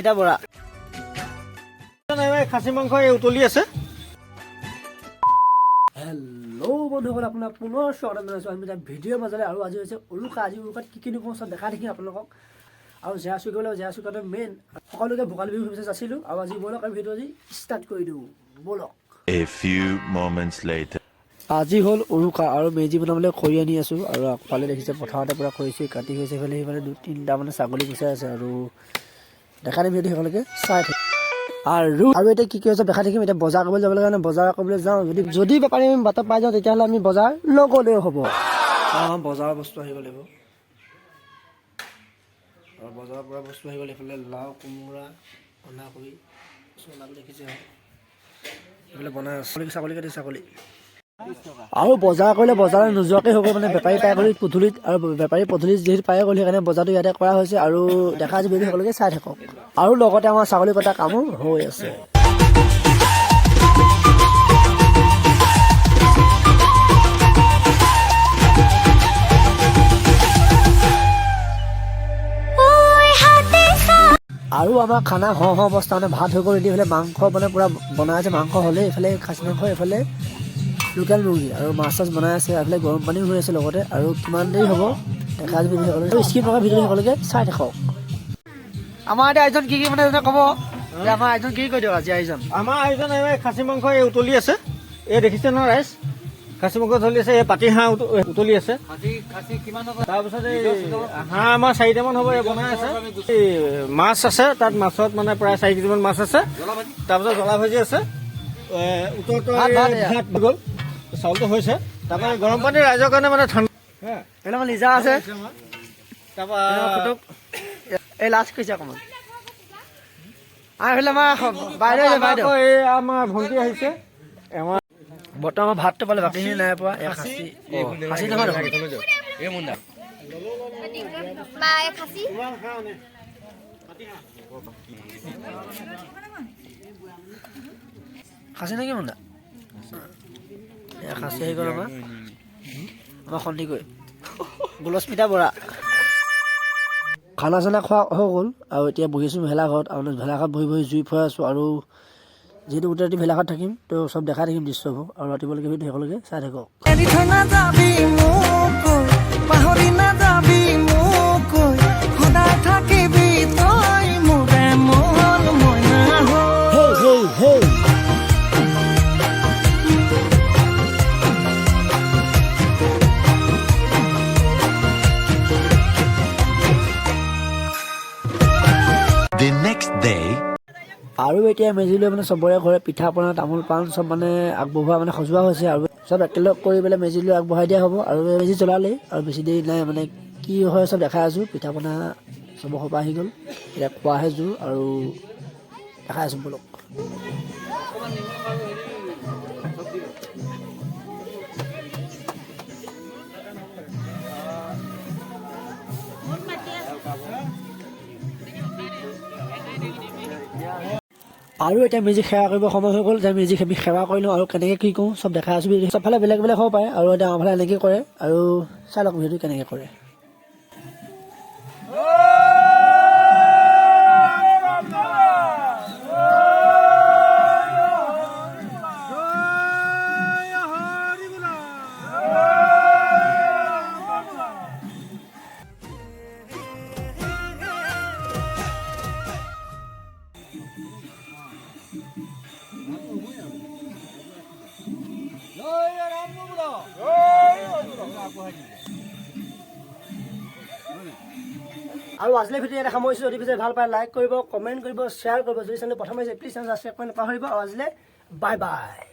গোলস্মিতা বৰা খাচী মাংস উতলি আছে। হেল্ল' বন্ধুসকল, আপোনাক পুনৰ স্বাগতম জনাইছোঁ আমি এটা ভিডিঅ'ৰ মাজলৈ। আৰু আজি হৈছে উৰুকা। আজি উৰুকাত কি কি চব দেখা দেখি আপোনালোকক। আৰু জেয়া চুকাটো মেইন সকলোকে ভোগালী বিহু শুভেচ্ছা যাচিলোঁ। আৰু আজি ব'লক আমি ভিডিঅ' আজি ষ্টাৰ্ট কৰি দিওঁ, ব'লক। A few moments later. আজি হ'ল উৰুকা আৰু মেজি বনাবলৈ খৰি আনি আছোঁ। আৰু আগফালে দেখিছে পথাৰতে পূৰা খৰিছে কাটি হৈছে। সেইফালে 2-3টা মানে ছাগলী গুচাই আছে। আৰু দেখা দিম যদি সকলোকে চাই থাকে। আৰু এতিয়া কি হৈছে দেখা থাকিম। এতিয়া বজাৰ কৰিবলৈ যাবলৈ কাৰণে বজাৰ কৰিবলৈ যাওঁ। যদি বেপাৰী আমি বাটত পাই যাওঁ তেতিয়াহ'লে আমি বজাৰ নগ'লেও হ'ব। বজাৰৰ বস্তু আহিব লাগিব। আৰু বজাৰৰ পৰা বস্তু আহিব লাগিব। এইফালে লাও, কোমোৰা, বন্ধাকবি, চলাবোৰ দেখিছে এইফালে বনাই ছাগলী কাটি ছাগলী। আৰু বজাৰ কৰিলে বজাৰত নোযোৱাকৈ হৈ গ'ল মানে বেপাৰী পাই গ'ল পদূলিত। আৰু বেপাৰী পদূলিত যিহেতু পাই গ'ল সেইকাৰণে বজাৰটো ইয়াতে কৰা হৈছে। আৰু দেখা আছে ভিডিঅ' সকলোকে চাই থাকক। আৰু লগতে আমাৰ ছাগলী কটা কামো হৈ আছে। আৰু আমাৰ খানা হওঁ অৱস্থা মানে ভাত হৈ গ'ল। এইফালে মাংস মানে পূৰা বনাই আছে। মাংস হ'লে এইফালে খাচী মাংস, এইফালে লোকেল মুৰ্গী আৰু মাছ চাছ বনাই আছে। এইফালে গৰম পানীও হৈ আছে লগতে। আৰু কিমান দেৰি হ'ব দেখা আছে ভিডিঅ' সকলোকে স্কিপ নকৰা ভিডিঅ' সকলোকে চাই থাকক। আমাৰ এতিয়া আয়োজন কি মানে ক'ব। আমাৰ আয়োজন কি কৈ দিয়ক আজি আয়োজন। আমাৰ আয়োজন খাচী মাংস উতলি আছে। এই দেখিছে নহয় ৰাইজ, খাচী মাংস উতলি আছে। এই পাতি হাঁহ উতলি আছে। তাৰপিছত এই হাঁহ আমাৰ 4টামান হ'ব বনাই আছে। এই মাছ আছে, তাত মাছত মানে প্ৰায় 4 কেজিমান মাছ আছে। তাৰপিছত জ্বলা ভাজি আছে। উতৰটো ভাত গ'ল, চাউলটো হৈছে। তাৰপৰা গৰম পানী ৰাইজৰ কাৰণে মানে ঠাণ্ডা এইবিলাক নিজা আছে। তাৰপৰা এই লাষ্ট কৈছে অকণমান এইফালে আমাৰ বাইদেউ এই আমাৰ ভণ্টি আহিছে। বৰ্তমান আমাৰ ভাতটো পালে বাকীখিনি নাই পোৱা। খাচী নহয় খাচী নেকি মুন্দা? খাচী আহি গ'ল আমাৰ সন্ধিকৈ গোলস্মিতা বৰা। খানা চানা খোৱা হৈ গ'ল। আৰু এতিয়া বহিছোঁ ভেলাঘৰত। আৰু ভেলাঘৰত বহি জুই ফুৱাই আছোঁ। আৰু যিহেতু গোটেই ৰাতি ভেলাঘৰত থাকিম তো চব দেখাই থাকিম দৃশ্যবোৰ। আৰু ৰাতিপুৱালৈকে ভিডিঅ' সকলোকে চাই থাকক। The next day. আৰু এতিয়া মেজি লৈ মানে চবৰে ঘৰে পিঠা পনা তামোল পাণ চব মানে আগবঢ়োৱা মানে সজোৱা হৈছে। আৰু চব একেলগ কৰি পেলাই মেজি লৈ আগবঢ়াই দিয়া হ'ব। আৰু মেজি জ্বলালেই আৰু বেছি দেৰি নাই মানে কি হয় চব দেখাই আছোঁ। পিঠা পনা চবৰ ঘৰৰ পৰা আহি গ'ল। এতিয়া খোৱাহে জোৰ আৰু দেখাই আছোঁ ব'লক। আৰু এতিয়া মেজি সেৱা কৰিব সময় হৈ গ'ল। এতিয়া মেজি আমি সেৱা কৰি লওঁ আৰু কেনেকৈ কি কৰোঁ চব দেখাই আছোঁ। চবফালে বেলেগ বেলেগ হ'ব পাৰে। আৰু এতিয়া আমাৰফালে এনেকৈ কৰে। আৰু চাই লওক ভিডিঅ'টো কেনেকৈ কৰে। আৰু আজিলৈ ভিডিঅ' এটা সামৰিছোঁ। যদি পিছে ভাল পায় লাইক কৰিব, কমেণ্ট কৰিব, শ্বেয়াৰ কৰিব। যদি চেনেল প্ৰথম আহিছে প্লিজ চেনেল ছাবস্ক্ৰাইব কৰি নাপাহৰিব। আৰু আজিলৈ বাই বাই।